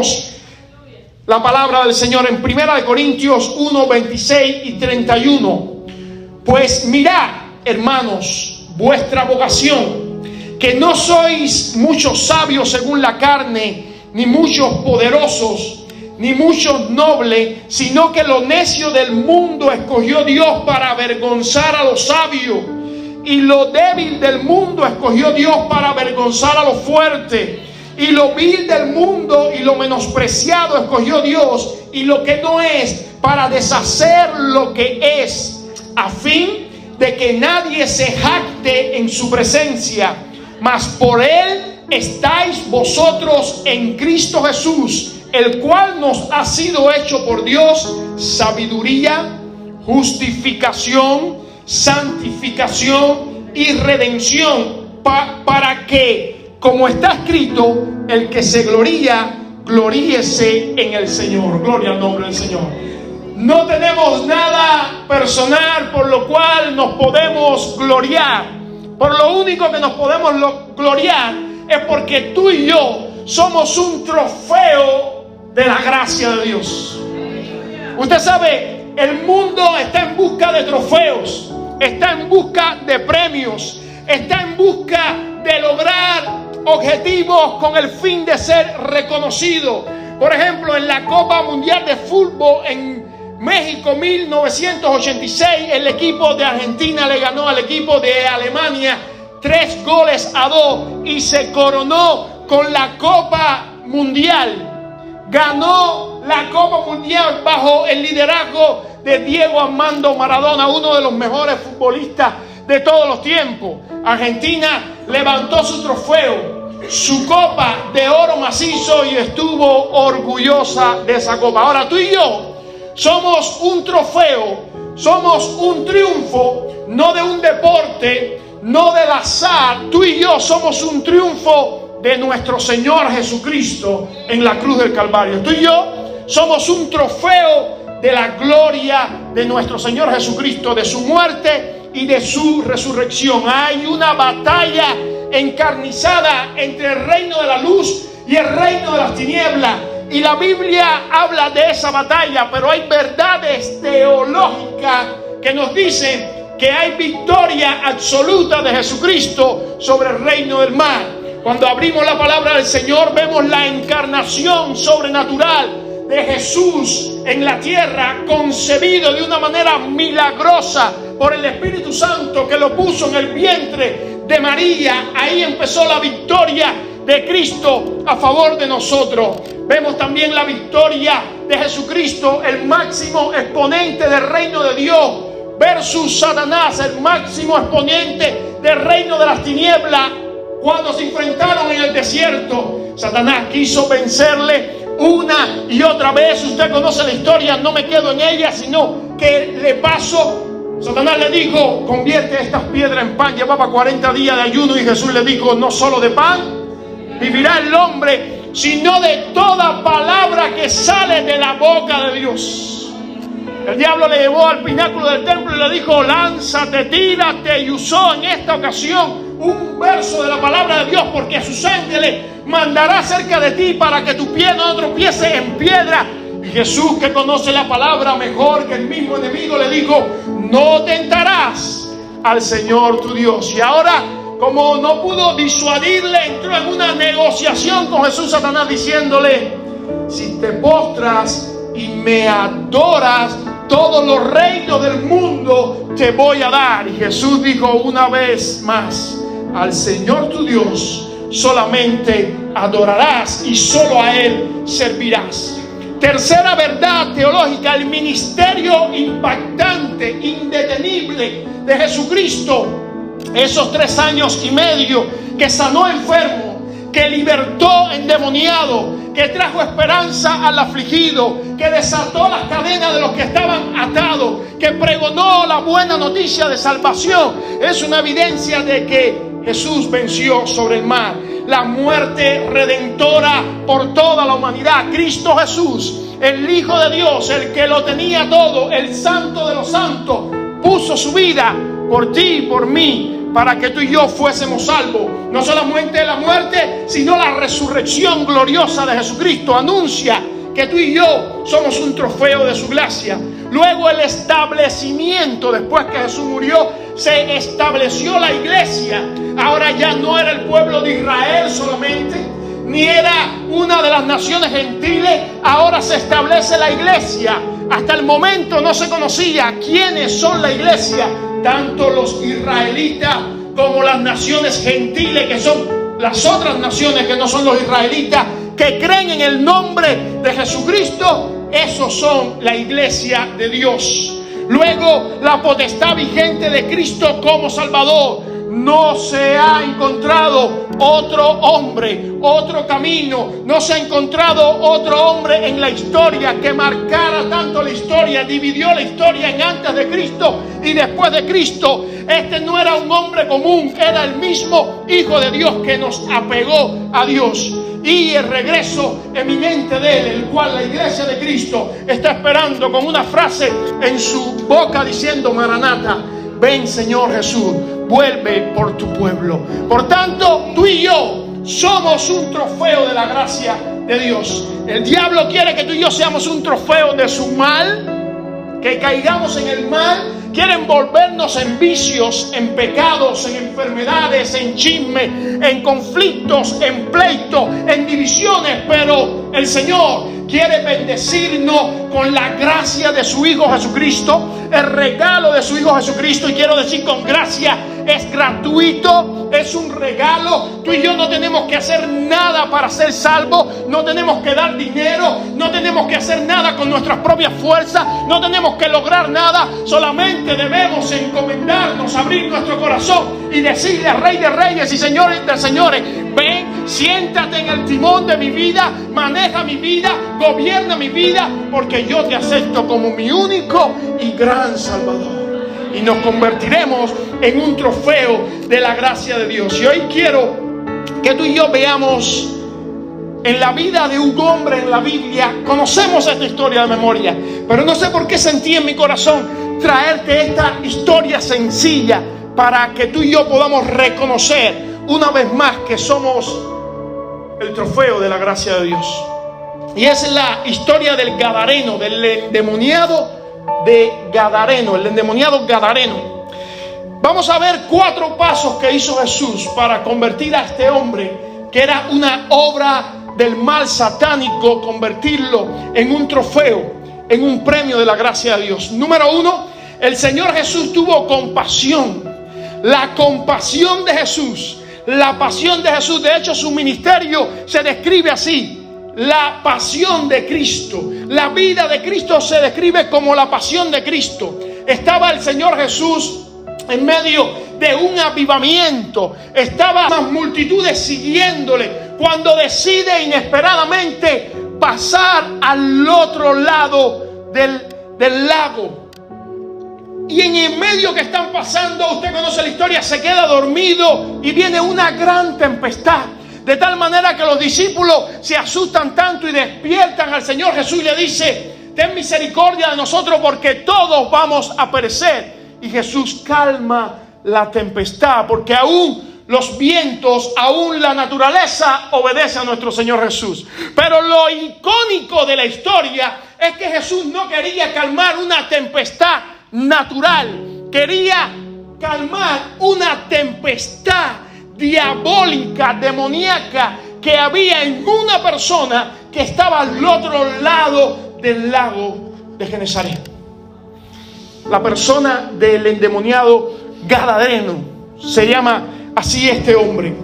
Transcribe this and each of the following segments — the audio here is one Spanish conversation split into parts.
Leemos la palabra del Señor en 1 Corintios 1, 26 y 31. Pues mirad, hermanos, vuestra vocación, que no sois muchos sabios según la carne, ni muchos poderosos, ni muchos nobles, sino que lo necio del mundo escogió Dios para avergonzar a los sabios, y lo débil del mundo escogió Dios para avergonzar a los fuertes, y lo vil del mundo y lo menospreciado escogió Dios, y lo que no es, para deshacer lo que es, a fin de que nadie se jacte en su presencia. Mas por él estáis vosotros en Cristo Jesús, el cual nos ha sido hecho por Dios sabiduría, justificación, santificación y redención, para que, como está escrito, el que se gloría, gloríese en el Señor. Gloria al nombre del Señor. No tenemos nada personal por lo cual nos podemos gloriar. Por lo único que nos podemos gloriar es porque tú y yo somos un trofeo de la gracia de Dios. Usted sabe, el mundo está en busca de trofeos, está en busca de premios, está en busca de lograr objetivos con el fin de ser reconocido. Por ejemplo, en la Copa Mundial de Fútbol en México 1986, el equipo de Argentina le ganó al equipo de Alemania 3-2 y se coronó con la Copa Mundial. Ganó la Copa Mundial bajo el liderazgo de Diego Armando Maradona, uno de los mejores futbolistas de todos los tiempos. Argentina levantó su trofeo, su copa de oro macizo, y estuvo orgullosa de esa copa. Ahora tú y yo somos un trofeo, somos un triunfo, no de un deporte, no del azar. Tú y yo somos un triunfo de nuestro Señor Jesucristo en la cruz del Calvario. Tú y yo somos un trofeo de la gloria de nuestro Señor Jesucristo, de su muerte y de su resurrección. Hay una batalla encarnizada entre el reino de la luz y el reino de las tinieblas. Y la Biblia habla de esa batalla, pero hay verdades teológicas que nos dicen que hay victoria absoluta de Jesucristo sobre el reino del mal. Cuando abrimos la palabra del Señor, vemos la encarnación sobrenatural de Jesús en la tierra, concebido de una manera milagrosa por el Espíritu Santo que lo puso en el vientre de María. Ahí empezó la victoria de Cristo a favor de nosotros. Vemos también la victoria de Jesucristo, el máximo exponente del reino de Dios, versus Satanás, el máximo exponente del reino de las tinieblas. Cuando se enfrentaron en el desierto, Satanás quiso vencerle una y otra vez. Usted conoce la historia, no me quedo en ella, sino que le paso. Satanás le dijo: convierte estas piedras en pan. Llevaba 40 días de ayuno y Jesús le dijo: no solo de pan vivirá el hombre, sino de toda palabra que sale de la boca de Dios. El diablo le llevó al pináculo del templo y le dijo: lánzate, tírate, y usó en esta ocasión un verso de la palabra de Dios, porque a sus ángeles mandará cerca de ti para que tu pie no tropiece en piedra. Y Jesús, que conoce la palabra mejor que el mismo enemigo, le dijo: no tentarás al Señor tu Dios. Y ahora, como no pudo disuadirle, entró en una negociación con Jesús, Satanás, diciéndole: si te postras y me adoras, todos los reinos del mundo te voy a dar. Y Jesús dijo una vez más: al Señor tu Dios solamente adorarás y solo a Él servirás. Tercera verdad teológica: el ministerio impactante, indetenible de Jesucristo. Esos 3 años y medio que sanó enfermo, que libertó endemoniado, que trajo esperanza al afligido, que desató las cadenas de los que estaban atados, que pregonó la buena noticia de salvación, es una evidencia de que Jesús venció sobre el mal. La muerte redentora por toda la humanidad. Cristo Jesús, el Hijo de Dios, el que lo tenía todo, el Santo de los santos, puso su vida por ti y por mí, para que tú y yo fuésemos salvos. No solamente la muerte, sino la resurrección gloriosa de Jesucristo anuncia que tú y yo somos un trofeo de su gracia. Luego el establecimiento, después que Jesús murió, se estableció la iglesia. Ahora ya no era el pueblo de Israel solamente, ni era una de las naciones gentiles. Ahora se establece la iglesia. Hasta el momento no se conocía quiénes son la iglesia, tanto los israelitas como las naciones gentiles, que son las otras naciones que no son los israelitas, que creen en el nombre de Jesucristo. Esos son la iglesia de Dios. Luego, la potestad vigente de Cristo como Salvador. No se ha encontrado otro hombre, otro camino. No se ha encontrado otro hombre en la historia que marcara tanto la historia, dividió la historia en antes de Cristo y después de Cristo. Este no era un hombre común, era el mismo Hijo de Dios que nos apegó a Dios. Y el regreso eminente de Él, el cual la iglesia de Cristo está esperando con una frase en su boca diciendo: Maranata, ven Señor Jesús, vuelve por tu pueblo. Por tanto, tú y yo somos un trofeo de la gracia de Dios. El diablo quiere que tú y yo seamos un trofeo de su mal, que caigamos en el mal. Quiere envolvernos en vicios, en pecados, en enfermedades, en chisme, en conflictos, en pleitos, en divisiones. Pero el Señor quiere bendecirnos con la gracia de su Hijo Jesucristo, el regalo de su Hijo Jesucristo. Y quiero decir, con gracia es gratuito, es un regalo. Tú y yo no tenemos que hacer nada para ser salvos, no tenemos que dar dinero, no tenemos que hacer nada con nuestras propias fuerzas, no tenemos que lograr nada. Solamente debemos encomendarnos, abrir nuestro corazón y decirle al Rey de Reyes y Señor de Señores: ven, siéntate en el timón de mi vida, maneja mi vida, gobierna mi vida, porque yo te acepto como mi único y gran Salvador. Y nos convertiremos en un trofeo de la gracia de Dios. Y hoy quiero que tú y yo veamos en la vida de un hombre en la Biblia. Conocemos esta historia de memoria, pero no sé por qué sentí en mi corazón traerte esta historia sencilla para que tú y yo podamos reconocer una vez más que somos el trofeo de la gracia de Dios. Y es la historia del Gadareno, del endemoniado de Gadareno, el endemoniado Gadareno. Vamos a ver 4 pasos que hizo Jesús para convertir a este hombre, que era una obra del mal satánico, convertirlo en un trofeo, en un premio de la gracia de Dios. Número 1, el Señor Jesús tuvo compasión. La compasión de Jesús, la pasión de Jesús. De hecho, su ministerio se describe así: la pasión de Cristo. La vida de Cristo se describe como la pasión de Cristo. Estaba el Señor Jesús en medio de un avivamiento. Estaban las multitudes siguiéndole cuando decide inesperadamente pasar al otro lado del lago. Y en el medio que están pasando, usted conoce la historia, se queda dormido y viene una gran tempestad. De tal manera que los discípulos se asustan tanto y despiertan al Señor Jesús y le dice: ten misericordia de nosotros porque todos vamos a perecer. Y Jesús calma la tempestad, porque aún los vientos, aún la naturaleza obedece a nuestro Señor Jesús. Pero lo icónico de la historia es que Jesús no quería calmar una tempestad natural, quería calmar una tempestad diabólica, demoníaca, que había en una persona que estaba al otro lado del lago de Genesaret. La persona del endemoniado Gadareno, se llama así este hombre.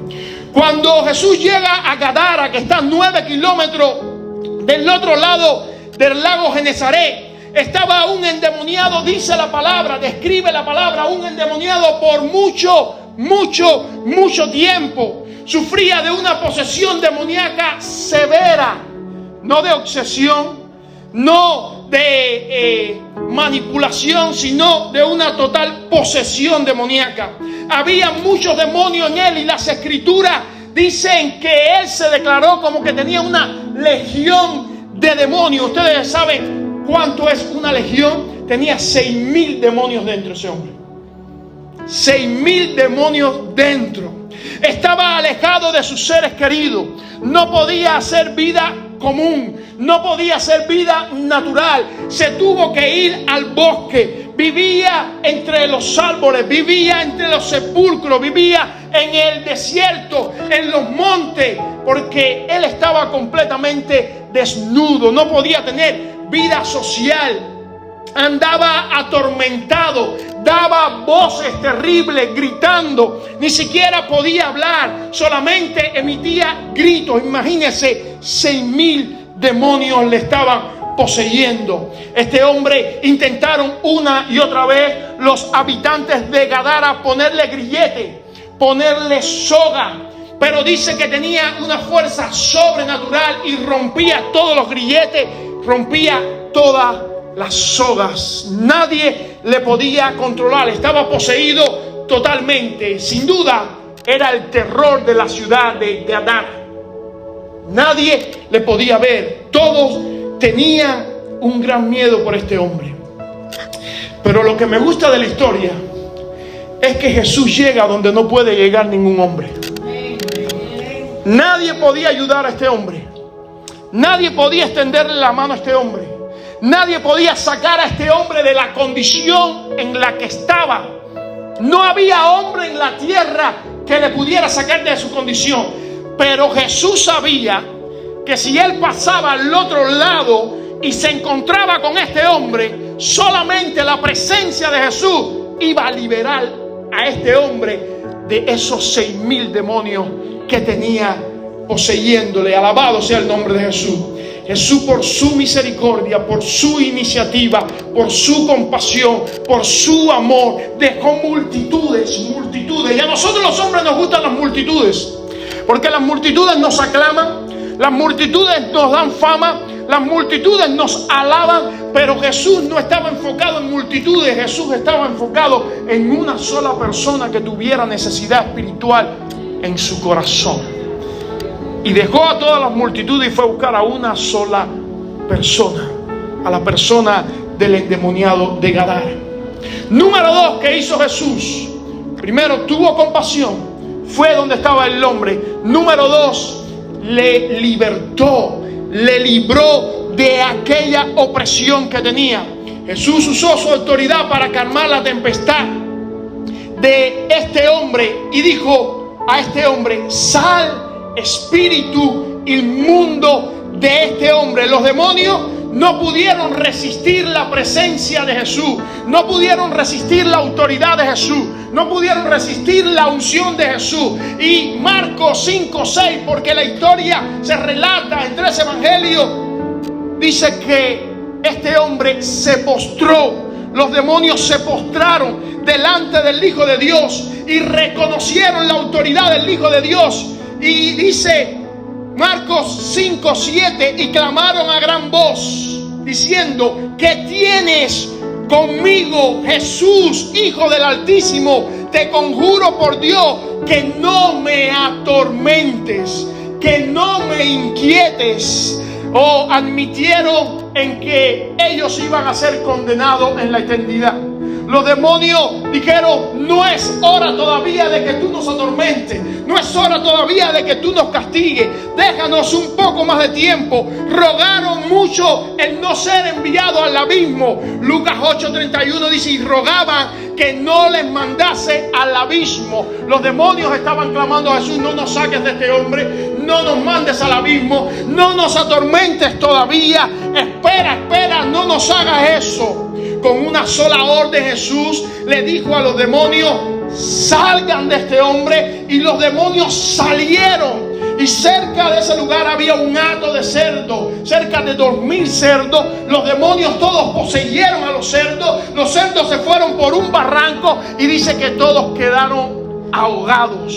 Cuando Jesús llega a Gadara, que está a 9 kilómetros del otro lado del lago Genesaret, estaba un endemoniado, dice la palabra, describe la palabra, un endemoniado por mucho tiempo. Sufría de una posesión demoníaca severa, no de obsesión, no de manipulación, sino de una total posesión demoníaca. Había muchos demonios en él y las escrituras dicen que él se declaró como que tenía una legión de demonios. Ustedes saben cuánto es una legión. Tenía 6,000 demonios dentro de ese hombre. 6,000 demonios dentro. Estaba alejado de sus seres queridos. No podía hacer vida común. No podía hacer vida natural. Se tuvo que ir al bosque. Vivía entre los árboles. Vivía entre los sepulcros. Vivía en el desierto, en los montes. Porque él estaba completamente desnudo. No podía tener vida social. Andaba atormentado, daba voces terribles, gritando. Ni siquiera podía hablar, solamente emitía gritos. Imagínense, 6,000 demonios le estaban poseyendo. Este hombre intentaron una y otra vez los habitantes de Gadara ponerle grillete, ponerle soga. Pero dice que tenía una fuerza sobrenatural y rompía todos los grilletes, rompía todas las sogas. Nadie le podía controlar. Estaba poseído totalmente. Sin duda, era el terror de la ciudad de Gadara. Nadie le podía ver. Todos tenían un gran miedo por este hombre. Pero lo que me gusta de la historia es que Jesús llega donde no puede llegar ningún hombre. Nadie podía ayudar a este hombre. Nadie podía extenderle la mano a este hombre. Nadie podía sacar a este hombre de la condición en la que estaba. No había hombre en la tierra que le pudiera sacar de su condición. Pero Jesús sabía que si él pasaba al otro lado y se encontraba con este hombre, solamente la presencia de Jesús iba a liberar a este hombre de esos 6,000 demonios que tenía poseyéndole. Alabado sea el nombre de Jesús. Jesús, por su misericordia, por su iniciativa, por su compasión, por su amor, dejó multitudes. Y a nosotros los hombres nos gustan las multitudes, porque las multitudes nos aclaman, las multitudes nos dan fama, las multitudes nos alaban. Pero Jesús no estaba enfocado en multitudes. Jesús estaba enfocado en una sola persona que tuviera necesidad espiritual en su corazón. Y dejó a todas las multitudes y fue a buscar a una sola persona, a la persona del endemoniado de Gadara. Número 2, ¿qué hizo Jesús? Primero, tuvo compasión, fue donde estaba el hombre. Número 2, le libertó, le libró de aquella opresión que tenía. Jesús usó su autoridad para calmar la tempestad de este hombre y dijo a este hombre: sal, espíritu inmundo de este hombre. Los demonios no pudieron resistir la presencia de Jesús, no pudieron resistir la autoridad de Jesús, no pudieron resistir la unción de Jesús. Y Marcos 5:6, porque la historia se relata en 3 evangelios, dice que este hombre se postró. Los demonios se postraron delante del Hijo de Dios y reconocieron la autoridad del Hijo de Dios. Y dice Marcos 5:7, y clamaron a gran voz diciendo: ¿qué tienes conmigo, Jesús, Hijo del Altísimo? Te conjuro por Dios que no me atormentes, que no me inquietes. Admitieron en que ellos iban a ser condenados en la eternidad. Los demonios dijeron: no es hora todavía de que tú nos atormentes, no es hora todavía de que tú nos castigues, déjanos un poco más de tiempo. Rogaron mucho el no ser enviado al abismo. Lucas 8:31 dice: y rogaban que no les mandase al abismo. Los demonios estaban clamando a Jesús: no nos saques de este hombre, no nos mandes al abismo, no nos atormentes todavía, espera, no nos hagas eso. Con una sola orden Jesús le dijo a los demonios: salgan de este hombre. Y los demonios salieron. Y cerca de ese lugar había un hato de cerdos, cerca de 2,000 cerdos. Los demonios todos poseyeron a los cerdos. Los cerdos se fueron por un barranco y dice que todos quedaron ahogados.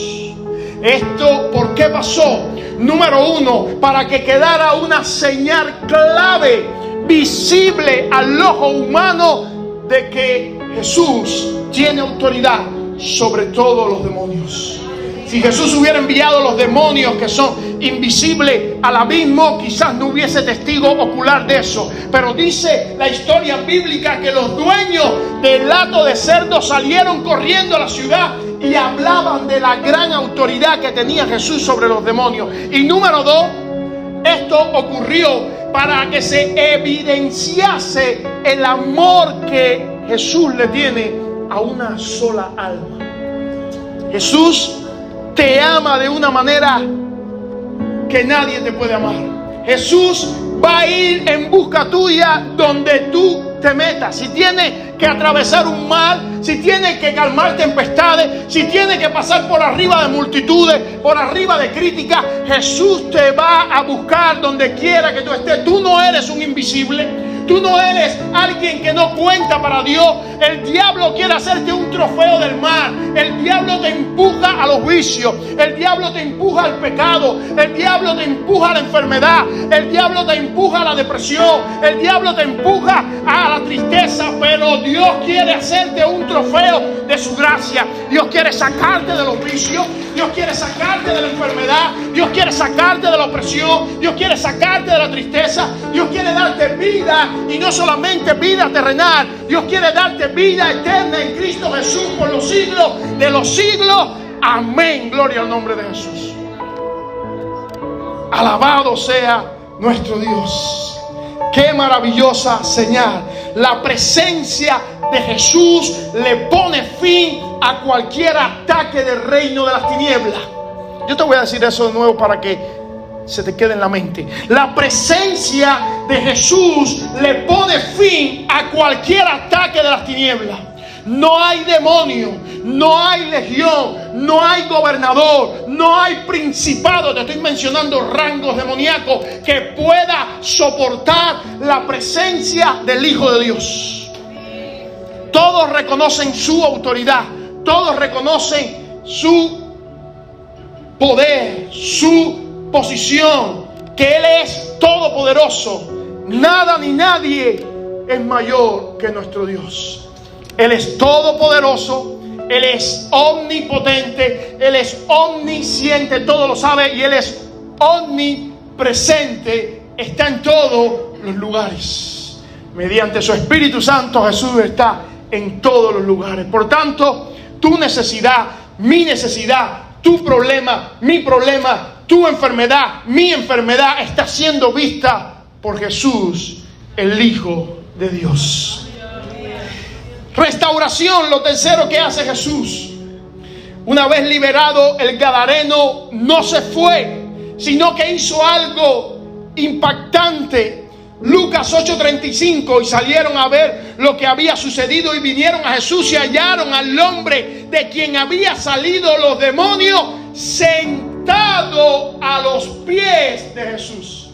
¿Esto por qué pasó? Número 1, para que quedara una señal clave, visible al ojo humano, de que Jesús tiene autoridad sobre todos los demonios. Si Jesús hubiera enviado los demonios que son invisibles al abismo, quizás no hubiese testigo ocular de eso. Pero dice la historia bíblica que los dueños del hato de cerdo salieron corriendo a la ciudad y hablaban de la gran autoridad que tenía Jesús sobre los demonios. Y número 2, esto ocurrió para que se evidenciase el amor que Jesús le tiene a una sola alma. Jesús te ama de una manera que nadie te puede amar. Jesús va a ir en busca tuya donde tú te metas. Si tienes que atravesar un mar, si tienes que calmar tempestades, si tienes que pasar por arriba de multitudes, por arriba de críticas, Jesús te va a buscar donde quiera que tú estés. Tú no eres un invisible. Tú no eres alguien que no cuenta para Dios. El diablo quiere hacerte un trofeo del mar. El diablo te empuja a los vicios. El diablo te empuja al pecado. El diablo te empuja a la enfermedad. El diablo te empuja a la depresión. El diablo te empuja a la tristeza. Pero Dios quiere hacerte un trofeo de su gracia. Dios quiere sacarte de los vicios. Dios quiere sacarte de la enfermedad. Dios quiere sacarte de la opresión. Dios quiere sacarte de la tristeza. Dios quiere darte vida. Y no solamente vida terrenal, Dios quiere darte vida eterna en Cristo Jesús por los siglos de los siglos. Amén. Gloria al nombre de Jesús. Alabado sea nuestro Dios. Qué maravillosa señal. La presencia de Jesús le pone fin a cualquier ataque del reino de las tinieblas. Yo te voy a decir eso de nuevo para que se te quede en la mente. La presencia de Jesús le pone fin a cualquier ataque de las tinieblas. No hay demonio, no hay legión, no hay gobernador, no hay principado. Te estoy mencionando rangos demoníacos que pueda soportar la presencia del Hijo de Dios. Todos reconocen su autoridad, todos reconocen su poder, su posición, que Él es todopoderoso. Nada ni nadie es mayor que nuestro Dios. Él es todopoderoso, Él es omnipotente, Él es omnisciente, todo lo sabe, y Él es omnipresente, está en todos los lugares. Mediante su Espíritu Santo, Jesús está en todos los lugares. Por tanto, tu necesidad, mi necesidad, tu problema, mi problema, tu enfermedad, mi enfermedad está siendo vista por Jesús, el Hijo de Dios. Restauración, lo tercero que hace Jesús. Una vez liberado, el gadareno no se fue, sino que hizo algo impactante. Lucas 8:35, y salieron a ver lo que había sucedido y vinieron a Jesús y hallaron al hombre de quien había salido los demonios sentado a los pies de Jesús.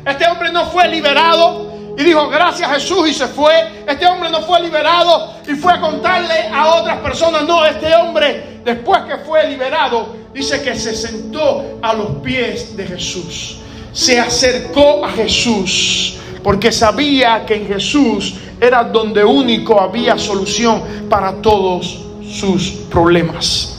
Este hombre no fue liberado y dijo gracias Jesús y se fue. Este hombre no fue liberado y fue a contarle a otras personas. No, este hombre, después que fue liberado, dice que se sentó a los pies de Jesús. Se acercó a Jesús porque sabía que en Jesús era donde único había solución para todos sus problemas.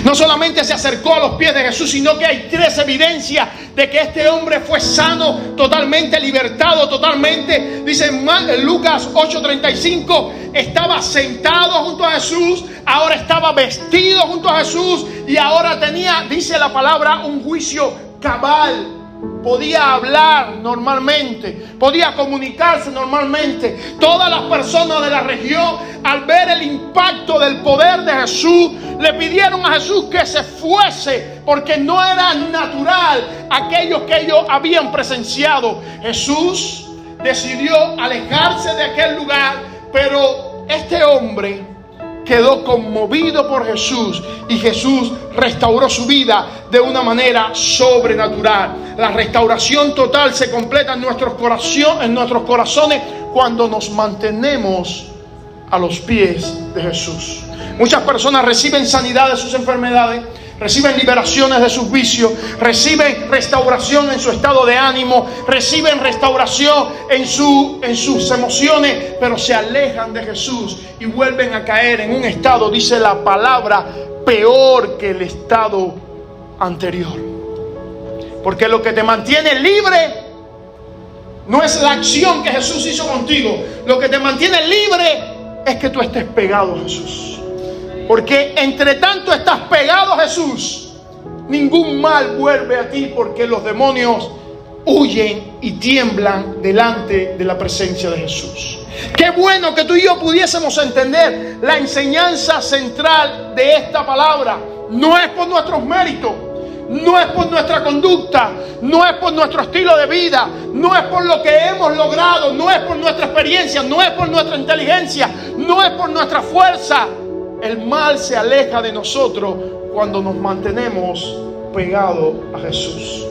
No solamente se acercó a los pies de Jesús, sino que hay 3 evidencias de que este hombre fue sano, totalmente libertado, totalmente. Dice en Lucas 8:35, estaba sentado junto a Jesús, ahora estaba vestido junto a Jesús y ahora tenía, dice la palabra, un juicio cabal. Podía hablar normalmente, podía comunicarse normalmente. Todas las personas de la región, al ver el impacto del poder de Jesús, le pidieron a Jesús que se fuese, porque no era natural aquello que ellos habían presenciado. Jesús decidió alejarse de aquel lugar, pero este hombre quedó conmovido por Jesús y Jesús restauró su vida de una manera sobrenatural. La restauración total se completa en nuestros corazones cuando nos mantenemos a los pies de Jesús. Muchas personas reciben sanidad de sus enfermedades, reciben liberaciones de sus vicios, reciben restauración en su estado de ánimo, reciben restauración en sus emociones, pero se alejan de Jesús y vuelven a caer en un estado, dice la palabra, peor que el estado anterior. Porque lo que te mantiene libre no es la acción que Jesús hizo contigo. Lo que te mantiene libre es que tú estés pegado a Jesús. Porque entre tanto estás pegado a Jesús, ningún mal vuelve a ti, porque los demonios huyen y tiemblan delante de la presencia de Jesús. Qué bueno que tú y yo pudiésemos entender la enseñanza central de esta palabra. No es por nuestros méritos, no es por nuestra conducta, no es por nuestro estilo de vida, no es por lo que hemos logrado, no es por nuestra experiencia, no es por nuestra inteligencia, no es por nuestra fuerza. El mal se aleja de nosotros cuando nos mantenemos pegados a Jesús.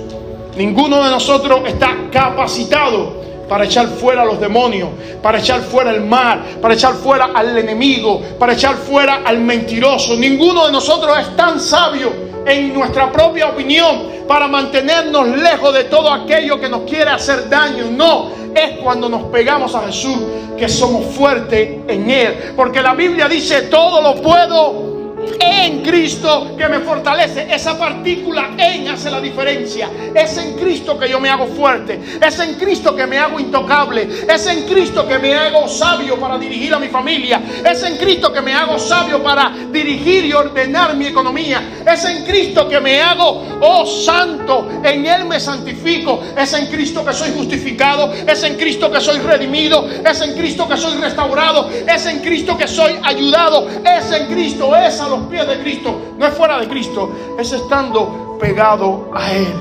Ninguno de nosotros está capacitado para echar fuera a los demonios, para echar fuera el mal, para echar fuera al enemigo, para echar fuera al mentiroso. Ninguno de nosotros es tan sabio en nuestra propia opinión para mantenernos lejos de todo aquello que nos quiere hacer daño. No, es cuando nos pegamos a Jesús que somos fuertes en Él. Porque la Biblia dice: todo lo puedo en Cristo que me fortalece. Esa partícula en hace la diferencia. Es en Cristo que yo me hago fuerte, es en Cristo que me hago intocable, es en Cristo que me hago sabio para dirigir a mi familia, es en Cristo que me hago sabio para dirigir y ordenar mi economía, es en Cristo que me hago santo, en Él me santifico, es en Cristo que soy justificado, es en Cristo que soy redimido, es en Cristo que soy restaurado, es en Cristo que soy ayudado, es en Cristo, es a los pies de Cristo. No es fuera de Cristo, es estando pegado a Él.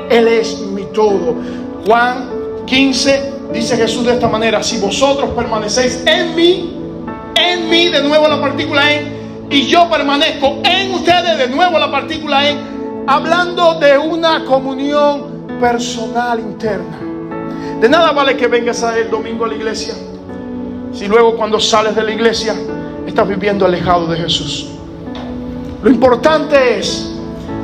Él es mi todo. Juan 15 dice Jesús de esta manera: si vosotros permanecéis en mí, de nuevo la partícula en, y yo permanezco en ustedes, de nuevo la partícula en, hablando de una comunión personal interna. De nada vale que vengas el domingo a la iglesia si luego cuando sales de la iglesia estás viviendo alejado de Jesús. Lo importante es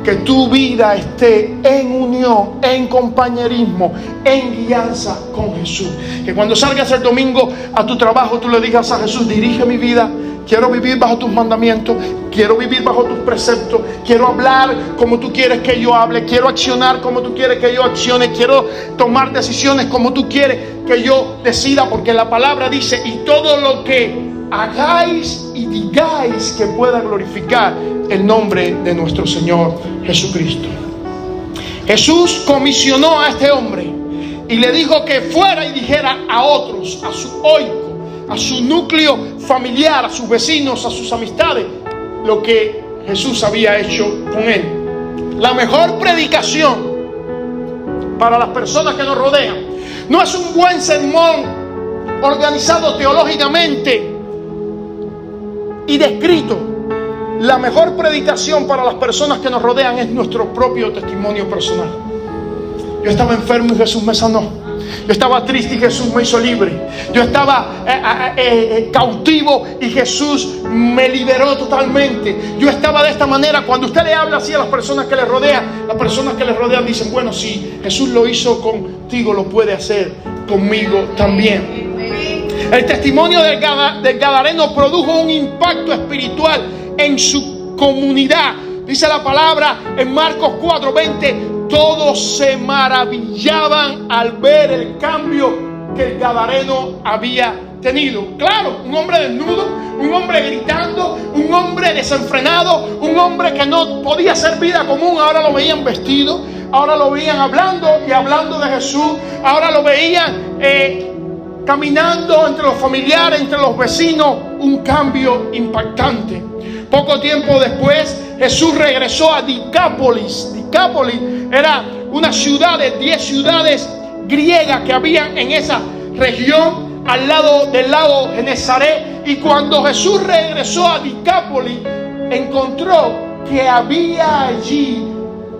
que tu vida esté en unión, en compañerismo, en guianza con Jesús. Que cuando salgas el domingo a tu trabajo, tú le digas a Jesús: dirige mi vida, quiero vivir bajo tus mandamientos, quiero vivir bajo tus preceptos, quiero hablar como tú quieres que yo hable, quiero accionar como tú quieres que yo accione, quiero tomar decisiones como tú quieres que yo decida, porque la palabra dice: y todo lo que hagáis y digáis que pueda glorificar el nombre de nuestro Señor Jesucristo. Jesús comisionó a este hombre y le dijo que fuera y dijera a otros, a su oico, a su núcleo familiar, a sus vecinos, a sus amistades, lo que Jesús había hecho con él. La mejor predicación para las personas que nos rodean no es un buen sermón organizado teológicamente y descrito. La mejor predicación para las personas que nos rodean es nuestro propio testimonio personal. Yo estaba enfermo y Jesús me sanó. Yo estaba triste y Jesús me hizo libre. Yo estaba cautivo y Jesús me liberó totalmente. Yo estaba de esta manera. Cuando usted le habla así a las personas que le rodean, las personas que le rodean dicen: bueno, si Jesús lo hizo contigo, lo puede hacer conmigo también. El testimonio del Gadareno produjo un impacto espiritual en su comunidad. Dice la palabra en Marcos 4:20: todos se maravillaban al ver el cambio que el Gadareno había tenido. Claro, un hombre desnudo, un hombre gritando, un hombre desenfrenado, un hombre que no podía hacer vida común. Ahora lo veían vestido, ahora lo veían hablando y hablando de Jesús, ahora lo veían caminando entre los familiares, entre los vecinos. Un cambio impactante. Poco tiempo después, Jesús regresó a Decápolis. Decápolis era una ciudad de 10 ciudades griegas que habían en esa región, al lado del lago Genesaret. Y cuando Jesús regresó a Decápolis, encontró que había allí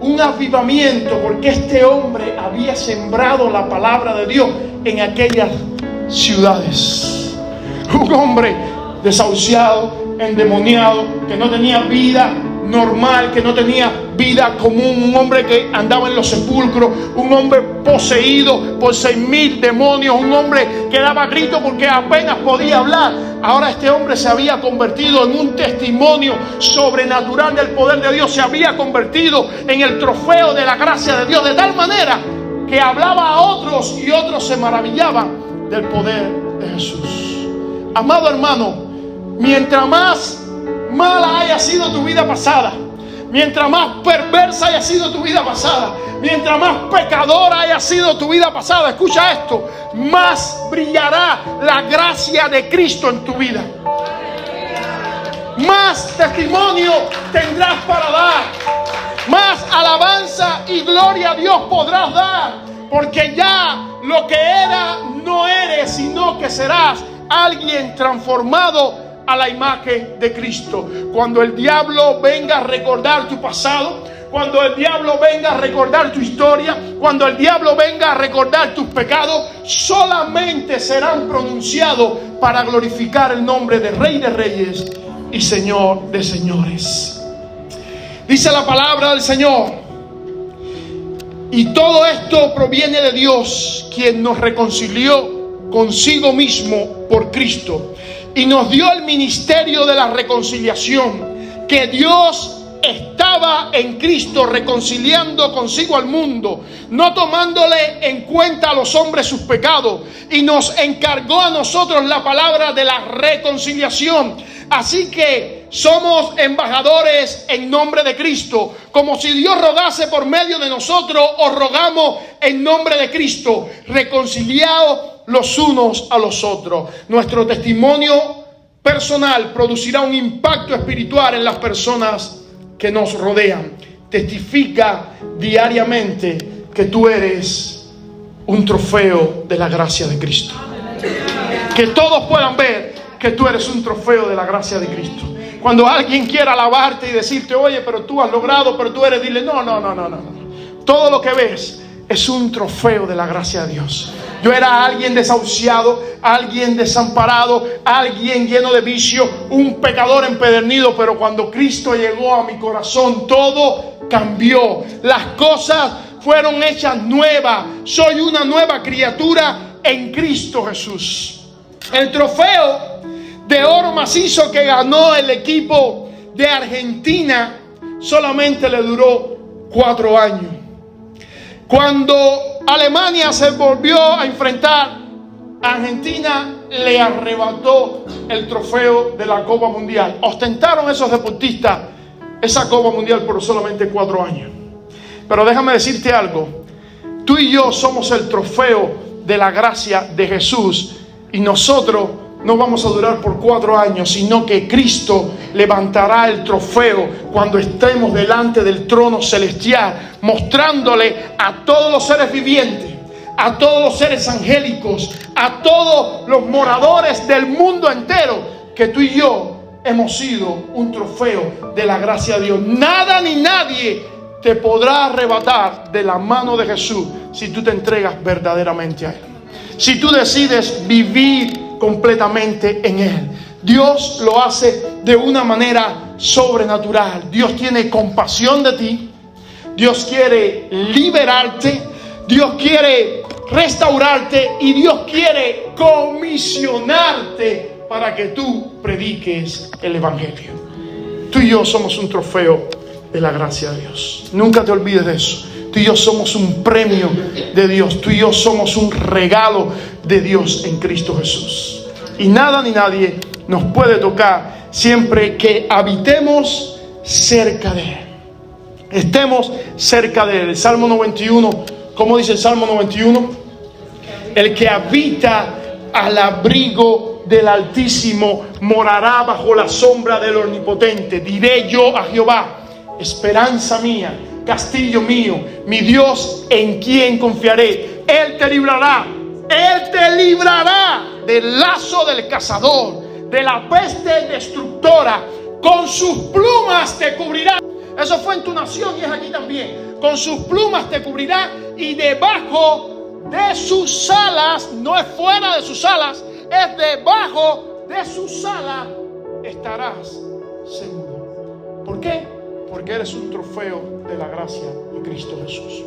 un avivamiento, porque este hombre había sembrado la palabra de Dios en aquellas ciudades. Un hombre desahuciado, endemoniado, que no tenía vida normal, que no tenía vida común, un hombre que andaba en los sepulcros, un hombre poseído por 6,000 demonios, un hombre que daba gritos porque apenas podía hablar. Ahora este hombre se había convertido en un testimonio sobrenatural del poder de Dios, se había convertido en el trofeo de la gracia de Dios, de tal manera que hablaba a otros y otros se maravillaban del poder de Jesús. Amado hermano, mientras más mala haya sido tu vida pasada, mientras más perversa haya sido tu vida pasada, mientras más pecadora haya sido tu vida pasada, escucha esto, más brillará la gracia de Cristo en tu vida. Más testimonio tendrás para dar, más alabanza y gloria a Dios podrás dar, porque ya lo que era no eres, sino que serás alguien transformado a la imagen de Cristo. Cuando el diablo venga a recordar tu pasado, cuando el diablo venga a recordar tu historia, cuando el diablo venga a recordar tus pecados, solamente serán pronunciados para glorificar el nombre de Rey de Reyes y Señor de Señores. Dice la palabra del Señor: y todo esto proviene de Dios, quien nos reconcilió consigo mismo por Cristo y nos dio el ministerio de la reconciliación, que Dios estaba en Cristo reconciliando consigo al mundo, no tomándole en cuenta a los hombres sus pecados, y nos encargó a nosotros la palabra de la reconciliación. Así que somos embajadores en nombre de Cristo, como si Dios rogase por medio de nosotros, os rogamos en nombre de Cristo, reconciliados los unos a los otros. Nuestro testimonio personal producirá un impacto espiritual en las personas que nos rodean. Testifica diariamente que tú eres un trofeo de la gracia de Cristo. Que todos puedan ver que tú eres un trofeo de la gracia de Cristo. Cuando alguien quiera alabarte y decirte: oye, pero tú has logrado, pero tú eres, dile: no. Todo lo que ves es un trofeo de la gracia de Dios. Yo era alguien desahuciado, alguien desamparado, alguien lleno de vicio, un pecador empedernido, pero cuando Cristo llegó a mi corazón, todo cambió. Las cosas fueron hechas nuevas. Soy una nueva criatura en Cristo Jesús. El trofeo de oro macizo que ganó el equipo de Argentina solamente le duró 4 años. Cuando Alemania se volvió a enfrentar, Argentina le arrebató el trofeo de la Copa Mundial. Ostentaron esos deportistas esa Copa Mundial por solamente 4 años. Pero déjame decirte algo: tú y yo somos el trofeo de la gracia de Jesús, y nosotros no vamos a durar por 4 años, sino que Cristo levantará el trofeo cuando estemos delante del trono celestial, mostrándole a todos los seres vivientes, a todos los seres angélicos, a todos los moradores del mundo entero, que tú y yo hemos sido un trofeo de la gracia de Dios. Nada ni nadie te podrá arrebatar de la mano de Jesús si tú te entregas verdaderamente a Él, si tú decides vivir completamente en Él. Dios lo hace de una manera sobrenatural. Dios tiene compasión de ti. Dios quiere liberarte. Dios quiere restaurarte. Y Dios quiere comisionarte para que tú prediques el Evangelio. Tú y yo somos un trofeo de la gracia de Dios. Nunca te olvides de eso. Tú y yo somos un premio de Dios. Tú y yo somos un regalo de Dios en Cristo Jesús. Y nada ni nadie nos puede tocar siempre que habitemos cerca de Él. Estemos cerca de Él. El Salmo 91, ¿cómo dice el Salmo 91? El que habita al abrigo del Altísimo morará bajo la sombra del Omnipotente. Diré yo a Jehová: esperanza mía, castillo mío, mi Dios en quien confiaré. Él te librará del lazo del cazador, de la peste destructora. Con sus plumas te cubrirá. Eso fue en tu nación y es aquí también. Con sus plumas te cubrirá, y debajo de sus alas, no es fuera de sus alas, es debajo de sus alas estarás seguro. ¿Por qué? porque eres un trofeo de la gracia de Cristo Jesús.